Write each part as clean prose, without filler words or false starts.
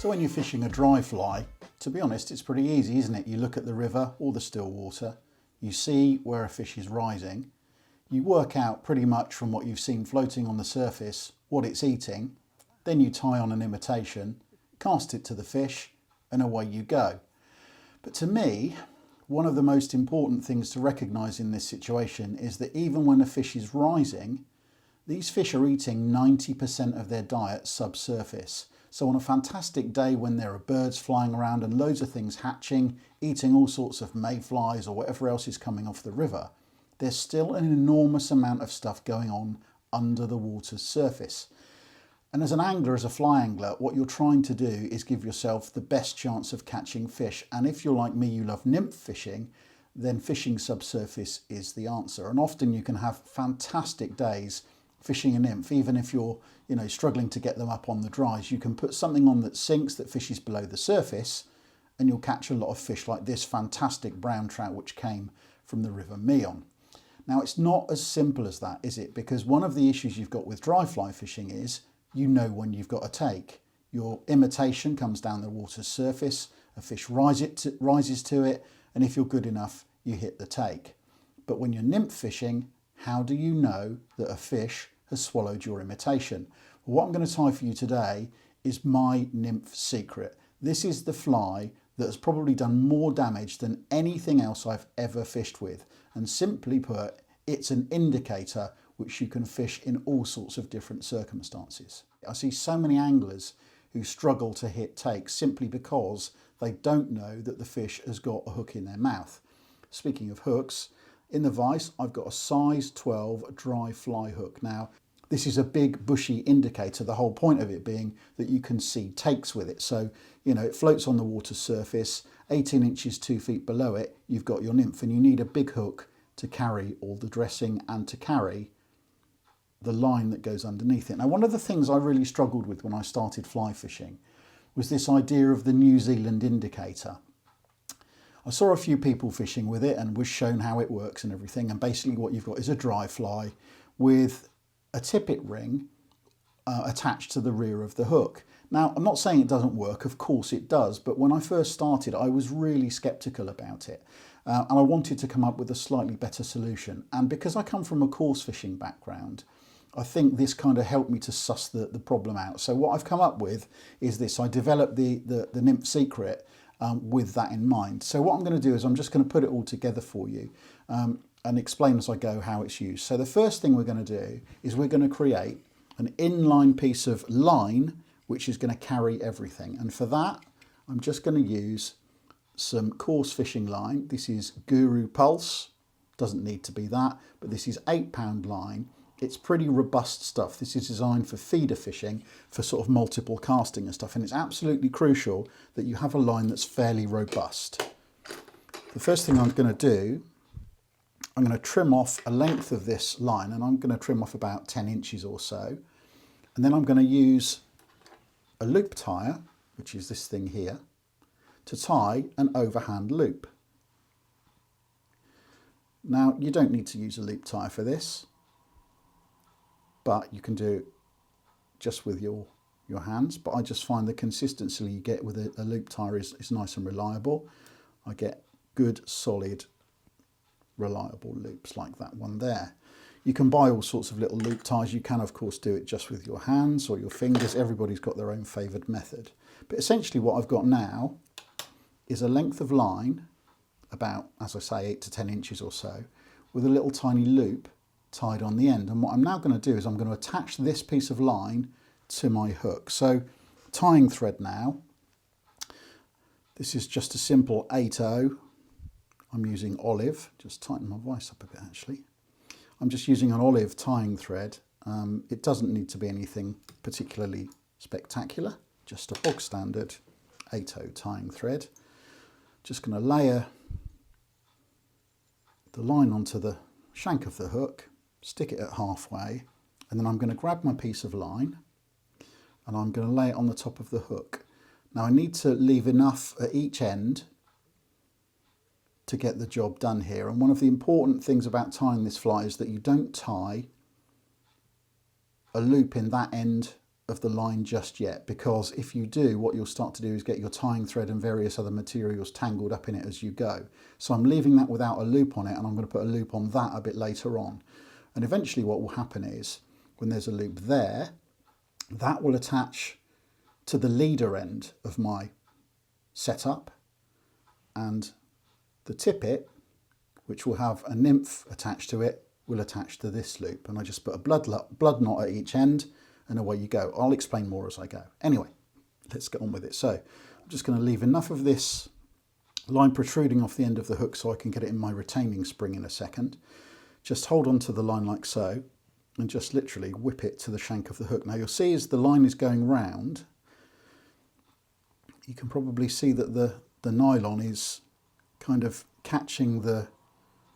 So when you're fishing a dry fly, to be honest, it's pretty easy, isn't it? You look at the river or the still water, you see where a fish is rising, you work out pretty much from what you've seen floating on the surface what it's eating, then you tie on an imitation, cast it to the fish, and away you go. But to me, one of the most important things to recognise in this situation is that even when a fish is rising, these fish are eating 90% of their diet subsurface. So on a fantastic day when there are birds flying around and loads of things hatching, eating all sorts of mayflies or whatever else is coming off the river, there's still an enormous amount of stuff going on under the water's surface. And as an angler, as a fly angler, what you're trying to do is give yourself the best chance of catching fish. And if you're like me, you love nymph fishing, then fishing subsurface is the answer. And often you can have fantastic days fishing a nymph, even if you're struggling to get them up on the dries. You can put something on that sinks, that fishes below the surface, and you'll catch a lot of fish like this fantastic brown trout which came from the River Meon. Now it's not as simple as that, is it? Because one of the issues you've got with dry fly fishing is you know when you've got a take. Your imitation comes down the water's surface, a fish rises to it, and if you're good enough, you hit the take. But when you're nymph fishing, how do you know that a fish has swallowed your imitation? Well, what I'm going to tie for you today is my Nymph Secret. This is the fly that has probably done more damage than anything else I've ever fished with. And simply put, it's an indicator which you can fish in all sorts of different circumstances. I see so many anglers who struggle to hit takes simply because they don't know that the fish has got a hook in their mouth. Speaking of hooks, in the vise I've got a size 12 dry fly hook. Now this is a big bushy indicator, the whole point of it being that you can see takes with it. So it floats on the water surface, 18 inches 2 feet below it you've got your nymph, and you need a big hook to carry all the dressing and to carry the line that goes underneath it. Now one of the things I really struggled with when I started fly fishing was this idea of the New Zealand indicator. I saw a few people fishing with it and was shown how it works and everything, and basically what you've got is a dry fly with a tippet ring attached to the rear of the hook. Now I'm not saying it doesn't work, of course it does, but when I first started I was really sceptical about it, and I wanted to come up with a slightly better solution. And because I come from a coarse fishing background, I think this kind of helped me to suss the problem out. So what I've come up with is this. I developed the Nymph Secret with that in mind. So what I'm going to do is I'm just going to put it all together for you and explain as I go how it's used. So the first thing we're going to do is we're going to create an inline piece of line which is going to carry everything. And for that, I'm just going to use some coarse fishing line. This is Guru Pulse, doesn't need to be that, but this is 8-pound line. It's pretty robust stuff. This is designed for feeder fishing, for sort of multiple casting and stuff, and it's absolutely crucial that you have a line that's fairly robust. The first thing I'm going to do, I'm going to trim off a length of this line, and I'm going to trim off about 10 inches or so, and then I'm going to use a loop tire, which is this thing here, to tie an overhand loop. Now you don't need to use a loop tire for this, but you can do it just with your hands. But I just find the consistency you get with a loop tire is nice and reliable. I get good, solid, reliable loops like that one there. You can buy all sorts of little loop ties. You can of course do it just with your hands or your fingers. Everybody's got their own favoured method. But essentially what I've got now is a length of line, about, as I say, 8 to 10 inches or so, with a little tiny loop tied on the end. And what I'm now going to do is I'm going to attach this piece of line to my hook. So tying thread now, this is just a simple 8/0. I'm using olive, just tighten my voice up a bit actually. I'm just using an olive tying thread. It doesn't need to be anything particularly spectacular, just a bog standard 8/0 tying thread. Just going to layer the line onto the shank of the hook, stick it at halfway, and then I'm going to grab my piece of line and I'm going to lay it on the top of the hook. Now I need to leave enough at each end to get the job done here, and one of the important things about tying this fly is that you don't tie a loop in that end of the line just yet, because if you do, what you'll start to do is get your tying thread and various other materials tangled up in it as you go. So I'm leaving that without a loop on it, and I'm going to put a loop on that a bit later on. And eventually what will happen is, when there's a loop there, that will attach to the leader end of my setup, and the tippet, which will have a nymph attached to it, will attach to this loop. And I just put a blood knot at each end, and away you go. I'll explain more as I go. Anyway, let's get on with it. So I'm just going to leave enough of this line protruding off the end of the hook so I can get it in my retaining spring in a second. Just hold on to the line like so, and just literally whip it to the shank of the hook. Now you'll see as the line is going round, you can probably see that the nylon is kind of catching the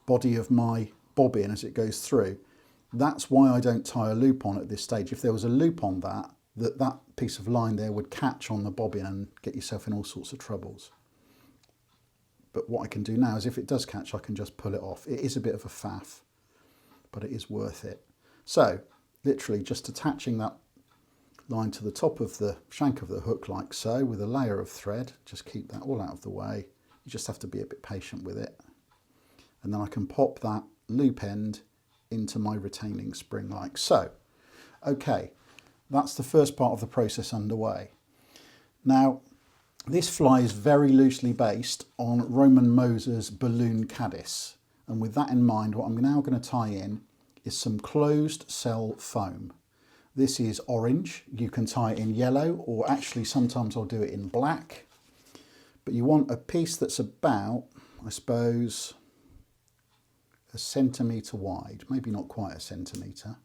body of my bobbin as it goes through. That's why I don't tie a loop on at this stage. If there was a loop on that piece of line there would catch on the bobbin and get yourself in all sorts of troubles. But what I can do now is, if it does catch, I can just pull it off. It is a bit of a faff, but it is worth it. So literally just attaching that line to the top of the shank of the hook like so, with a layer of thread. Just keep that all out of the way. You just have to be a bit patient with it. And then I can pop that loop end into my retaining spring like so. Okay, that's the first part of the process underway. Now, this fly is very loosely based on Roman Moser's balloon caddis. And with that in mind, what I'm now going to tie in is some closed cell foam. This is orange. You can tie it in yellow, or actually sometimes I'll do it in black. But you want a piece that's about, I suppose, a centimetre wide, maybe not quite a centimetre,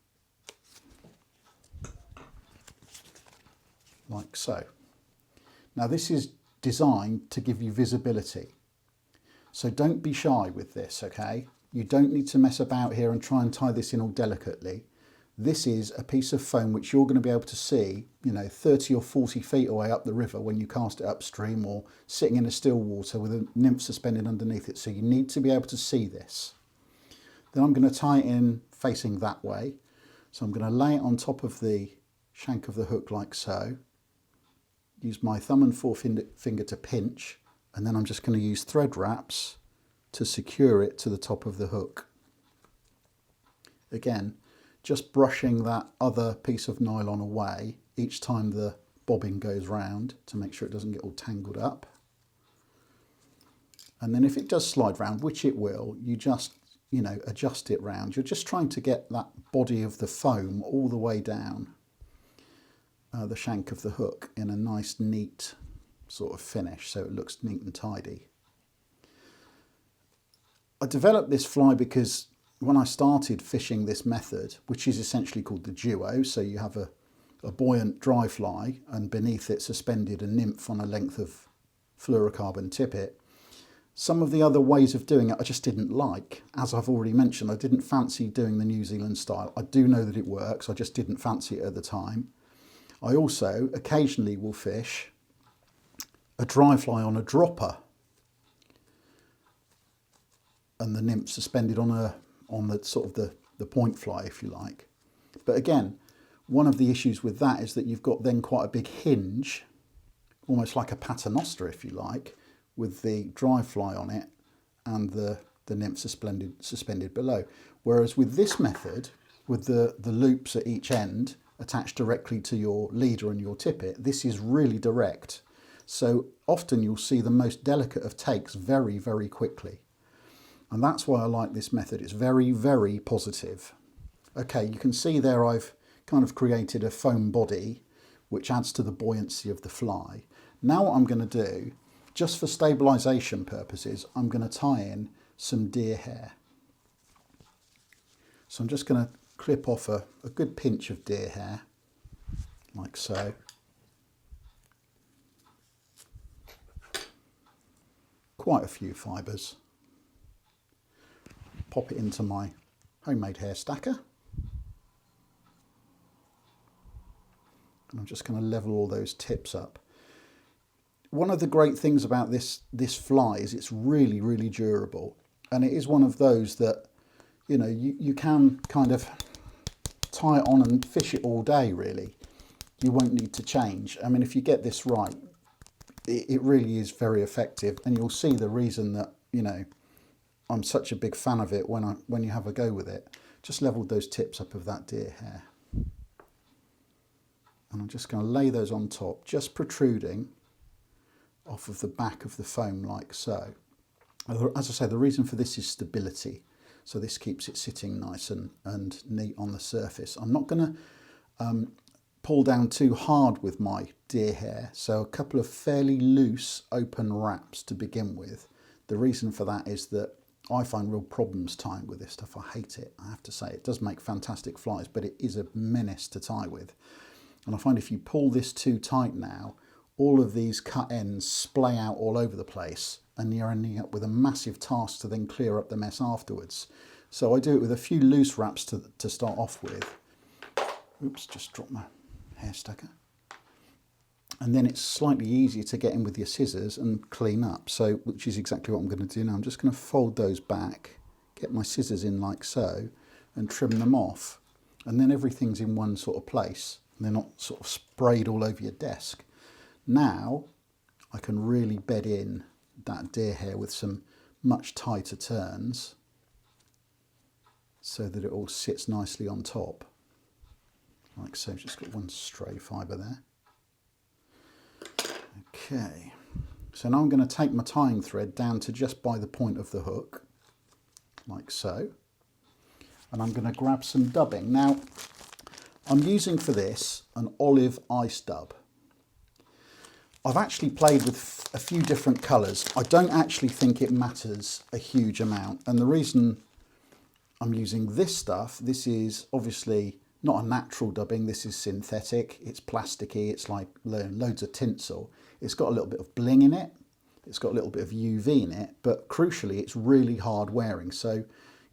like so. Now this is designed to give you visibility, so don't be shy with this, okay? You don't need to mess about here and try and tie this in all delicately. This is a piece of foam which you're going to be able to see, 30 or 40 feet away up the river when you cast it upstream, or sitting in a still water with a nymph suspended underneath it. So you need to be able to see this. Then I'm going to tie it in facing that way. So I'm going to lay it on top of the shank of the hook like so. Use my thumb and forefinger to pinch, and then I'm just going to use thread wraps to secure it to the top of the hook. Again, just brushing that other piece of nylon away each time the bobbin goes round to make sure it doesn't get all tangled up. And then if it does slide round, which it will, you just adjust it round. You're just trying to get that body of the foam all the way down the shank of the hook in a nice neat sort of finish, so it looks neat and tidy. I developed this fly because when I started fishing this method, which is essentially called the duo, so you have a buoyant dry fly and beneath it suspended a nymph on a length of fluorocarbon tippet, some of the other ways of doing it I just didn't like. As I've already mentioned, I didn't fancy doing the New Zealand style. I do know that it works, I just didn't fancy it at the time. I also occasionally will fish a dry fly on a dropper and the nymph suspended on the sort of the point fly, if you like. But again, one of the issues with that is that you've got then quite a big hinge, almost like a paternoster, if you like, with the dry fly on it and the nymph suspended below. Whereas with this method, with the loops at each end attached directly to your leader and your tippet, this is really direct. So often you'll see the most delicate of takes very, very quickly. And that's why I like this method. It's very, very positive. Okay, you can see there I've kind of created a foam body which adds to the buoyancy of the fly. Now what I'm going to do, just for stabilisation purposes, I'm going to tie in some deer hair. So I'm just going to clip off a good pinch of deer hair, like so. Quite a few fibres. Pop it into my homemade hair stacker. And I'm just going to level all those tips up. One of the great things about this fly is it's really, really durable. And it is one of those that, you can kind of tie it on and fish it all day, really. you won't need to change. I mean, if you get this right, it really is very effective, and you'll see the reason that, you know, I'm such a big fan of it when you have a go with it. Just leveled those tips up of that deer hair. And I'm just going to lay those on top, just protruding off of the back of the foam like so. As I say, the reason for this is stability. So this keeps it sitting nice and neat on the surface. I'm not going to pull down too hard with my deer hair. So a couple of fairly loose open wraps to begin with. The reason for that is that I find real problems tying with this stuff. I hate it, I have to say. It does make fantastic flies, but it is a menace to tie with. And I find if you pull this too tight now, all of these cut ends splay out all over the place, and you're ending up with a massive task to then clear up the mess afterwards. So I do it with a few loose wraps to start off with. Oops, just dropped my hair stacker. And then it's slightly easier to get in with your scissors and clean up. So, which is exactly what I'm going to do now. I'm just going to fold those back, get my scissors in like so, and trim them off. And then everything's in one sort of place. They're not sort of sprayed all over your desk. Now I can really bed in that deer hair with some much tighter turns so that it all sits nicely on top. Like so, just got one stray fibre there. Okay, so now I'm going to take my tying thread down to just by the point of the hook, like so. And I'm going to grab some dubbing. Now, I'm using for this an olive ice dub. I've actually played with a few different colours. I don't actually think it matters a huge amount. And the reason I'm using this stuff, this is obviously not a natural dubbing, this is synthetic, it's plasticky, it's like loads of tinsel. It's got a little bit of bling in it, it's got a little bit of UV in it, but crucially it's really hard wearing. So,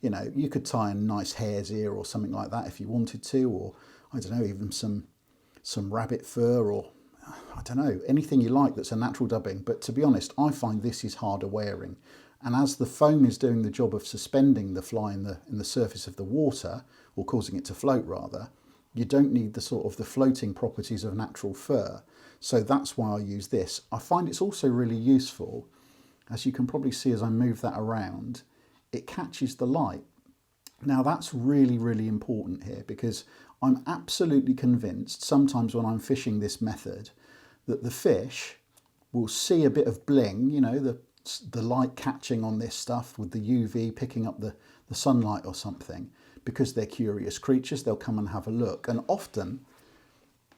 you know, you could tie a nice hare's ear or something like that if you wanted to, or I don't know, even some rabbit fur, or I don't know, anything you like that's a natural dubbing. But to be honest, I find this is harder wearing. And as the foam is doing the job of suspending the fly in the surface of the water, or causing it to float rather, you don't need the sort of the floating properties of natural fur. So that's why I use this. I find it's also really useful, as you can probably see as I move that around, it catches the light. Now that's really, really important here, because I'm absolutely convinced sometimes when I'm fishing this method that the fish will see a bit of bling, you know, the light catching on this stuff with the UV picking up the sunlight or something. Because they're curious creatures, they'll come and have a look. And often,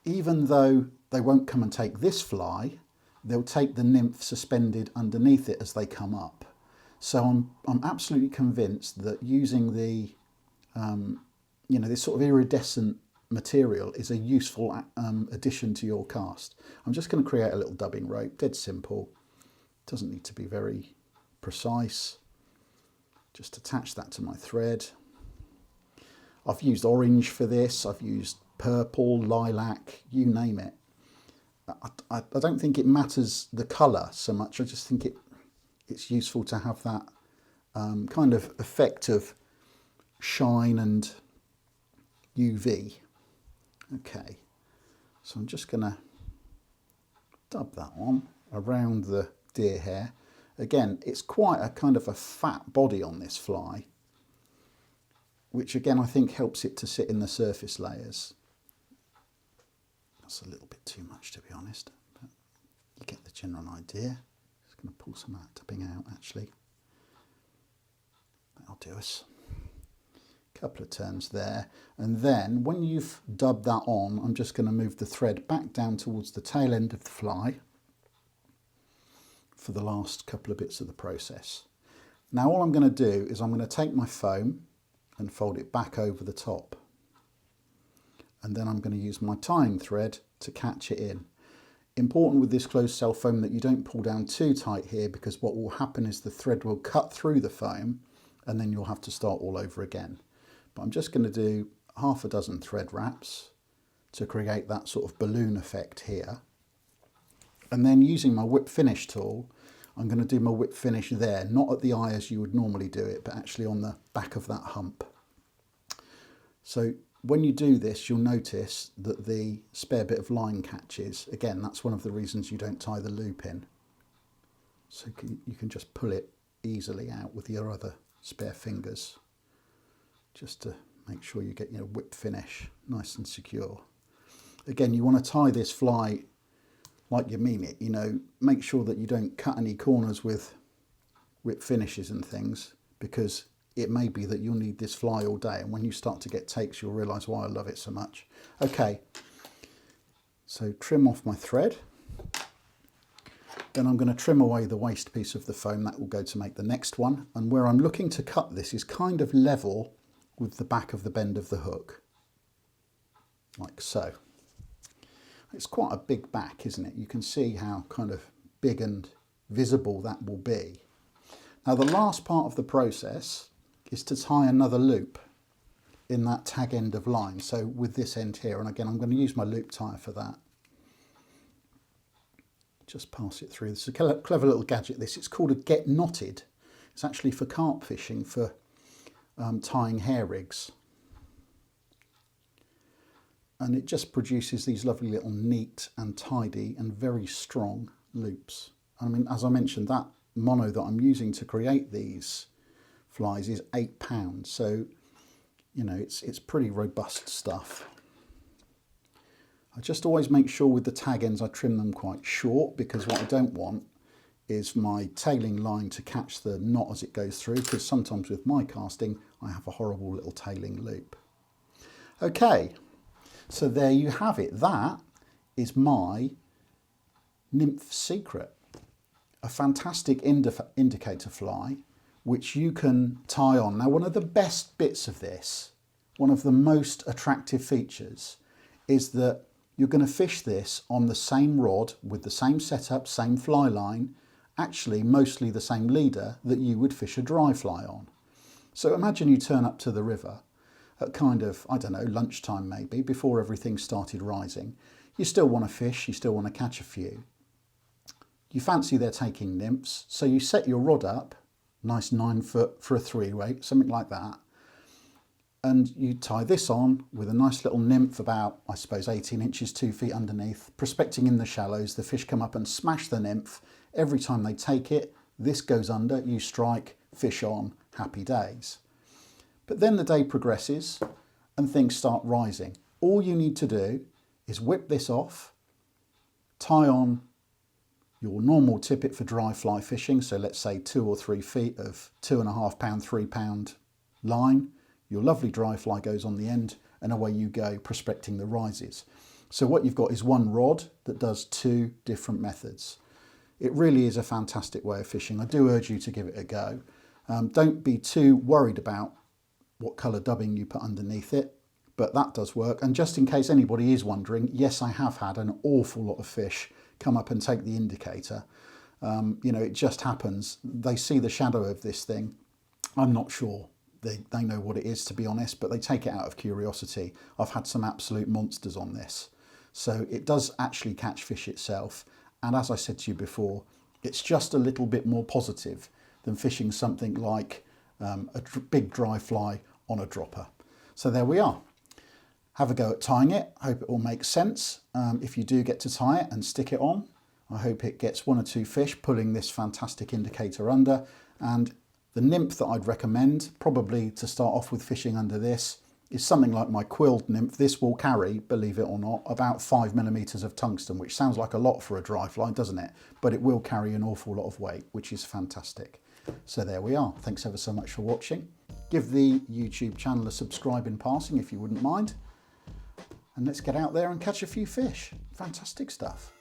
even though they won't come and take this fly, they'll take the nymph suspended underneath it as they come up. So I'm absolutely convinced that using the, you know, this sort of iridescent material is a useful addition to your cast. I'm just going to create a little dubbing rope, dead simple. Doesn't need to be very precise. Just attach that to my thread. I've used orange for this, I've used purple, lilac, you name it. I don't think it matters the colour so much, I just think it's useful to have that kind of effect of shine and UV. Okay, so I'm just going to dub that on around the deer hair. Again, it's quite a kind of a fat body on this fly, which again I think helps it to sit in the surface layers. That's a little bit too much, to be honest, but you get the general idea. Just going to pull some of that dubbing out actually. That'll do us. Couple of turns there, and then when you've dubbed that on, I'm just going to move the thread back down towards the tail end of the fly for the last couple of bits of the process. Now all I'm going to do is I'm going to take my foam and fold it back over the top, and then I'm going to use my tying thread to catch it in. Important with this closed cell foam that you don't pull down too tight here, because what will happen is the thread will cut through the foam and then you'll have to start all over again. But I'm just going to do half a dozen thread wraps to create that sort of balloon effect here. And then using my whip finish tool, I'm going to do my whip finish there, not at the eye as you would normally do it, but actually on the back of that hump. So when you do this, you'll notice that the spare bit of line catches. Again, that's one of the reasons you don't tie the loop in. So you can just pull it easily out with your other spare fingers, just to make sure you get your whip finish nice and secure. Again, you want to tie this fly like you mean it, you know, make sure that you don't cut any corners with whip finishes and things, because it may be that you'll need this fly all day, and when you start to get takes, you'll realise why I love it so much. Okay, so trim off my thread. Then I'm going to trim away the waste piece of the foam. That will go to make the next one. And where I'm looking to cut this is kind of level with the back of the bend of the hook, like so. It's quite a big back, isn't it? You can see how kind of big and visible that will be. Now the last part of the process is to tie another loop in that tag end of line. So with this end here, and again, I'm going to use my loop tie for that. Just pass it through. This is a clever little gadget, this. It's called a get knotted. It's actually for carp fishing, for tying hair rigs. And it just produces these lovely little neat and tidy and very strong loops. I mean, as I mentioned, that mono that I'm using to create these flies is £8, so you know it's pretty robust stuff. I just always make sure with the tag ends I trim them quite short, because what I don't want is my tailing line to catch the knot as it goes through, because sometimes with my casting I have a horrible little tailing loop. Okay, so there you have it. That is my Nymph Secret, a fantastic indicator fly which you can tie on. Now, one of the best bits of this, one of the most attractive features, is that you're going to fish this on the same rod with the same setup, same fly line, actually mostly the same leader that you would fish a dry fly on. So imagine you turn up to the river at kind of, I don't know, lunchtime maybe, before everything started rising. You still want to fish, you still want to catch a few. You fancy they're taking nymphs, so you set your rod up, nice 9 foot for a 3-weight, something like that, and you tie this on with a nice little nymph about, I suppose, 18 inches, 2 feet underneath, prospecting in the shallows. The fish come up and smash the nymph. Every time they take it, this goes under, you strike, fish on, happy days. But then the day progresses and things start rising. All you need to do is whip this off, tie on your normal tippet for dry fly fishing, so let's say 2 or 3 feet of 2.5 pound, 3 pound line. Your lovely dry fly goes on the end, and away you go, prospecting the rises. So what you've got is one rod that does 2 different methods. It really is a fantastic way of fishing. I do urge you to give it a go. Don't be too worried about what colour dubbing you put underneath it, but that does work. And just in case anybody is wondering, yes, I have had an awful lot of fish come up and take the indicator. You know, it just happens. They see the shadow of this thing. I'm not sure they know what it is, to be honest, but they take it out of curiosity. I've had some absolute monsters on this. So it does actually catch fish itself. And as I said to you before, it's just a little bit more positive than fishing something like a big dry fly on a dropper. So there we are. Have a go at tying it. Hope it all makes sense. If you do get to tie it and stick it on, I hope it gets 1 or 2 fish pulling this fantastic indicator under. And the nymph that I'd recommend, probably to start off with fishing under this, is something like my quilled nymph. This will carry, believe it or not, about 5mm of tungsten, which sounds like a lot for a dry fly, doesn't it? But it will carry an awful lot of weight, which is fantastic. So there we are. Thanks ever so much for watching. Give the YouTube channel a subscribe in passing if you wouldn't mind. And let's get out there and catch a few fish. Fantastic stuff.